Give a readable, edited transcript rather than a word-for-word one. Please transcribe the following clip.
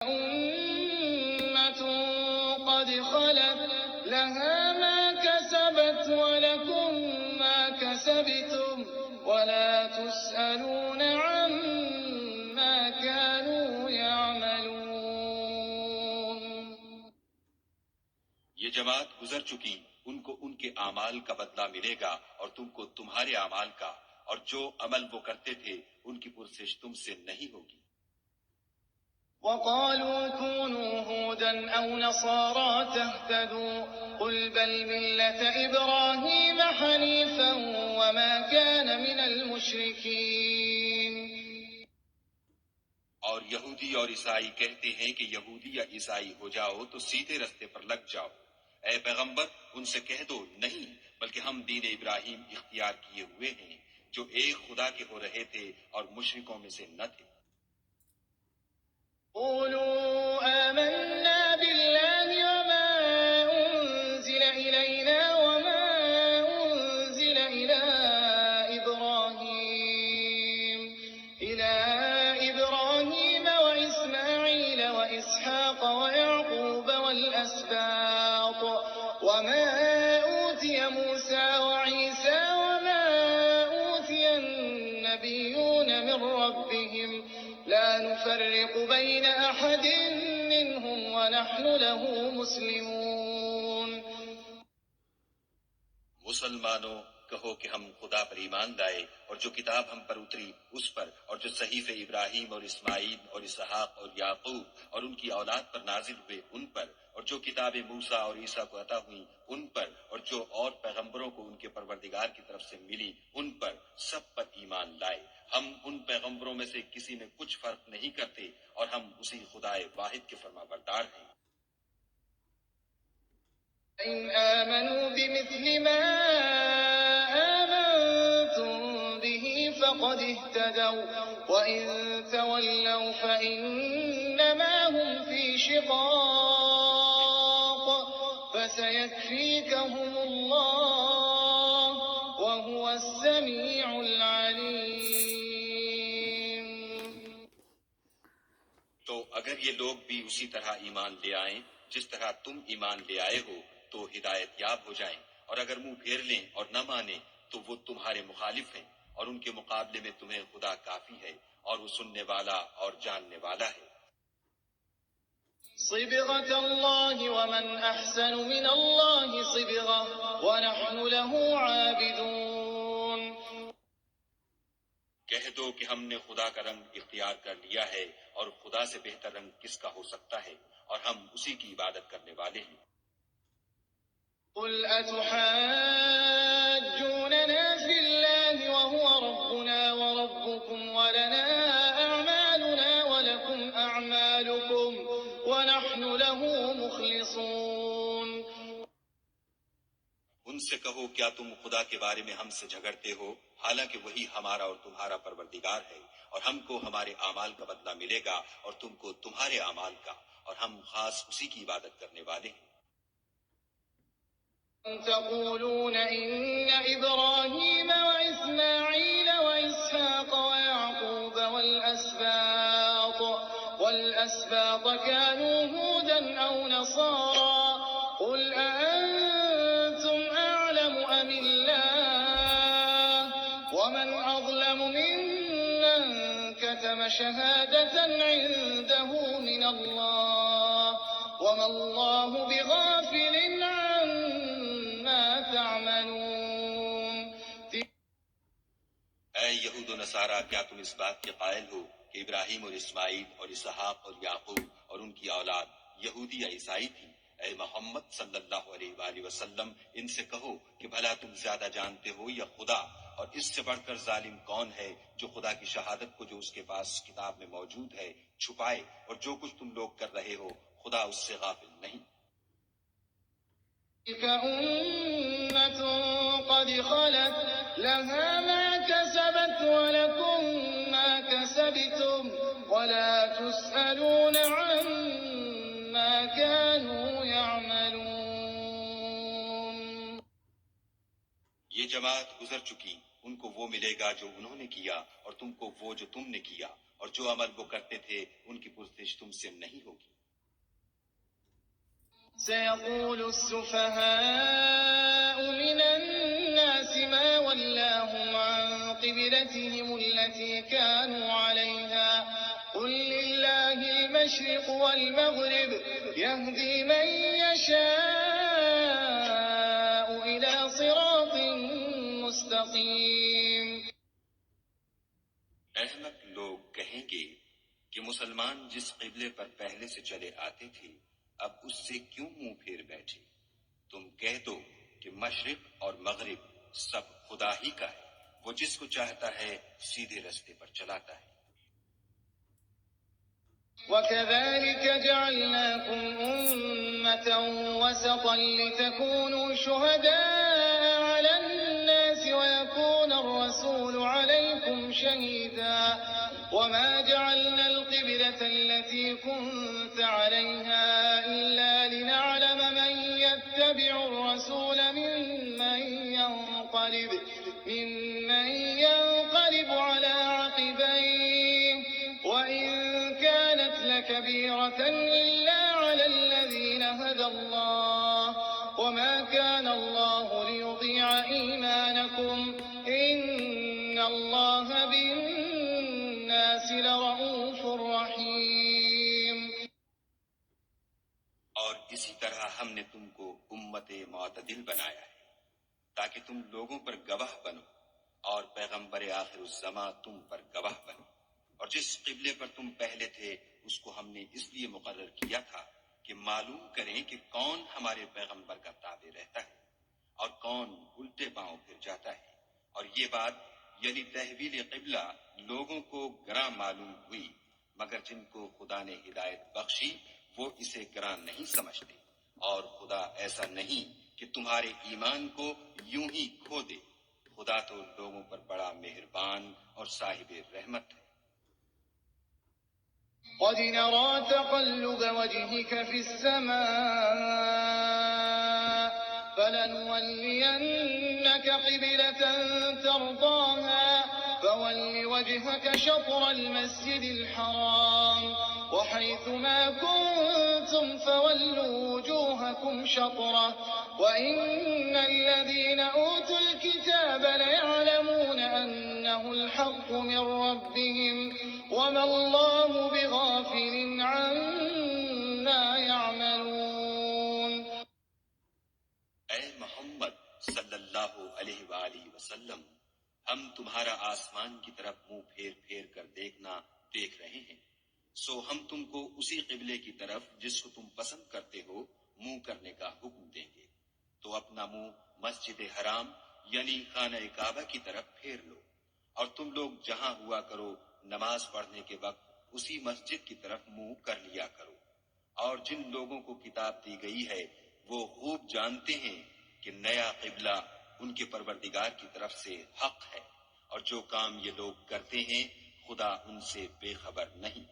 أمة قد خلت لها ما كسبت ولكم ما كسبتم ولا تسألون عما كانوا يعملون. یہ جماعت گزر چکی، ان کو ان کے اعمال کا بدلہ ملے گا اور تم کو تمہارے اعمال کا، اور جو عمل وہ کرتے تھے ان کی پرسش تم سے نہیں ہوگی. وقالوا كونوا هودا أو نصارى تهتدوا قل بل ملة إبراهيم حنيفا وما كان من المشركين. اور یہودی اور عیسائی کہتے ہیں کہ یہودی یا عیسائی ہو جاؤ تو سیدھے رستے پر لگ جاؤ. اے پیغمبر ان سے کہہ دو نہیں، بلکہ ہم دین ابراہیم اختیار کیے ہوئے ہیں جو ایک خدا کے ہو رہے تھے اور مشرکوں میں سے نہ تھے. قولوا آمنا بالله وما أنزل إلينا وما أنزل إلى إبراهيم وإسماعيل وإسحاق ويعقوب والأسباط وما أوتي موسى وعيسى وما أوتي النبيون من ربهم لا نفرق بين أحد منهم ونحن له مسلمون. مسلمانوں کہو کہ ہم خدا پر ایمان لائے اور جو کتاب ہم پر اتری اس پر، اور جو صحیفے ابراہیم اور اسماعیل اور اسحاق اور یعقوب اور ان کی اولاد پر نازل ہوئے ان پر، اور جو کتابیں موسیٰ اور عیسیٰ کو عطا ہوئیں ان پر، اور جو اور پیغمبروں کو ان کے پروردگار کی طرف سے ملی ان پر، سب پر ایمان لائے. ہم ان پیغمبروں میں سے کسی میں کچھ فرق نہیں کرتے اور ہم اسی خدائے واحد کے فرمانبردار ہیں. إن آمنوا بمثل ما آمنتم به فقد اهتدوا وإن تولوا فإنما هم في شقاق فسيكفيكهم الله وهو السميع العليم. تو اگر یہ لوگ بھی اسی طرح ایمان لے آئیں جس طرح تم ایمان لے آئے ہو تو ہدایت یاب ہو جائیں، اور اگر منہ پھیر لیں اور نہ مانیں تو وہ تمہارے مخالف ہیں، اور ان کے مقابلے میں تمہیں خدا کافی ہے اور وہ سننے والا اور جاننے والا ہے. صبغة الله ومن أحسن من الله صبغة ونحن له عابدون. کہہ دو کہ ہم نے خدا کا رنگ اختیار کر لیا ہے، اور خدا سے بہتر رنگ کس کا ہو سکتا ہے، اور ہم اسی کی عبادت کرنے والے ہیں. قل أتحاجوننا في الله وهو ربنا وربكم ولنا أعمالنا ولكم أعمالكم ونحن له مخلصون. ان سے کہو کیا تم خدا کے بارے میں ہم سے جھگڑتے ہو، حالانکہ وہی ہمارا اور تمہارا پروردگار ہے، اور ہم کو ہمارے اعمال کا بدلہ ملے گا اور تم کو تمہارے اعمال کا، اور ہم خاص اسی کی عبادت کرنے والے ہیں. تقولون إن إبراهيم وإسماعيل وإسحاق ويعقوب والأسباط كانوا هودا أو نصارى قل أأنتم أعلم أم الله ومن أظلم ممن كتم شهادة عنده من الله وما الله بغافل عما تعملون. اے یہود و نصارہ، کیا تم اس بات کے قائل ہو کہ ابراہیم اور اسماعیل اور اسحاق اور یعقوب اور ان کی اولاد یہودی یا عیسائی تھی؟ اے محمد صلی اللہ علیہ وآلہ وسلم ان سے کہو کہ بھلا تم زیادہ جانتے ہو یا خدا، اور اس سے بڑھ کر ظالم کون ہے جو خدا کی شہادت کو جو اس کے پاس کتاب میں موجود ہے چھپائے، اور جو کچھ تم لوگ کر رہے ہو خدا اس سے غافل نہیں. تلك أمة قد خلت لها ما كسبت ولكم ما كسبتم ولا تسألون عما كانوا يعملون. یہ جماعت گزر چکی، ان کو وہ ملے گا جو انہوں نے کیا اور تم کو وہ جو تم نے کیا، اور جو عمل وہ کرتے تھے ان کی پرسش تم سے نہیں ہوگی۔ سيقول السفهاء من الناس ما ولاهم عن قبلتهم التي كانوا عليها قل لله المشرق والمغرب يهدي من يشاء إلى صراط مستقيم۔ احمق لوگ کہیں گے کہ مسلمان جس قبلے پر پہلے سے چلے آتے تھے اب اس سے کیوں منہ پھیر بیٹھے؟ تم کہہ دو کہ مشرق اور مغرب سب خدا ہی کا ہے، وہ جس کو چاہتا ہے سیدھے رستے پر چلاتا ہے۔ وَكَذَلِكَ جَعَلْنَاكُمْ أُمَّةً وَسَطًا لِتَكُونُوا شُهَدَاءَ عَلَى النَّاسِ وَيَكُونَ الرَّسُولُ عَلَيْكُمْ شَهِيدًا وَمَا جَعَلْنَا الْقِبْلَةَ الَّتِي كُنتَ عَلَيْهَا إِلَّا لِنَعْلَمَ مَن يَتَّبِعُ الرَّسُولَ مِمَّن يَنقَلِبُ عَلَى عَقِبَيْهِ وَإِن كَانَتْ لَكَبِيرَةً إِلَّا عَلَى الَّذِينَ هَدَى اللَّهُ وَمَا كَانَ اللَّهُ لِيُضِيعَ إِيمَانَكُمْ إِنَّ اللَّهَ بِالنَّاسِ لَرَءُوفٌ رَحِيمٌ۔ اور اسی طرح ہم نے تم کو امت معتدل بنایا ہے تاکہ تم لوگوں پر گواہ بنو اور پیغمبر آخر الزماں تم پر گواہ بنو، اور جس قبلے پر تم پہلے تھے اس کو ہم نے اس لیے مقرر کیا تھا کہ معلوم کریں کہ کون ہمارے پیغمبر کا تابع رہتا ہے اور کون الٹے پاؤں پھر جاتا ہے، اور یہ بات یعنی تحویل قبلہ لوگوں کو گراں معلوم ہوئی، مگر جن کو خدا نے ہدایت بخشی وہ اسے گراں نہیں سمجھتے، اور خدا ایسا نہیں کہ تمہارے ایمان کو یوں ہی کھو دے، خدا تو لوگوں پر بڑا مہربان اور صاحب رحمت ہے۔ قَدْ نَرَىٰ تَقَلُّبَ وَجْهِكَ فِي السَّمَاءِ فَلَنُوَلِّيَنَّكَ قِبْلَةً تَرْضَاهَا فَوَلِّ وَجْهَكَ شَطْرَ الْمَسْجِدِ الْحَرَامِ وَحَيْثُ مَا كُنتُمْ فَوَلُّوا وُجُوهَكُمْ شَطْرَهُ وَإِنَّ الَّذِينَ أُوتُوا الْكِتَابَ لَيَعْلَمُونَ أَنَّهُ الْحَقُّ مِنْ رَبِّهِمْ وَمَا اللَّهُ بِغَافِلٍ عَمَّا يَعْمَلُونَ۔ اے محمد صلی اللہ علیہ وآلہ وسلم، ہم تمہارا آسمان کی طرف منہ پھیر پھیر کر دیکھنا دیکھ رہے ہیں، سو ہم تم کو اسی قبلے کی طرف جس کو تم پسند کرتے ہو منہ کرنے کا حکم دیں گے، تو اپنا منہ مسجد حرام یعنی خانہ کعبہ کی طرف پھیر لو، اور تم لوگ جہاں ہوا کرو نماز پڑھنے کے وقت اسی مسجد کی طرف منہ کر لیا کرو، اور جن لوگوں کو کتاب دی گئی ہے وہ خوب جانتے ہیں کہ نیا قبلہ ان کے پروردگار کی طرف سے حق ہے، اور جو کام یہ لوگ کرتے ہیں خدا ان سے بے خبر نہیں۔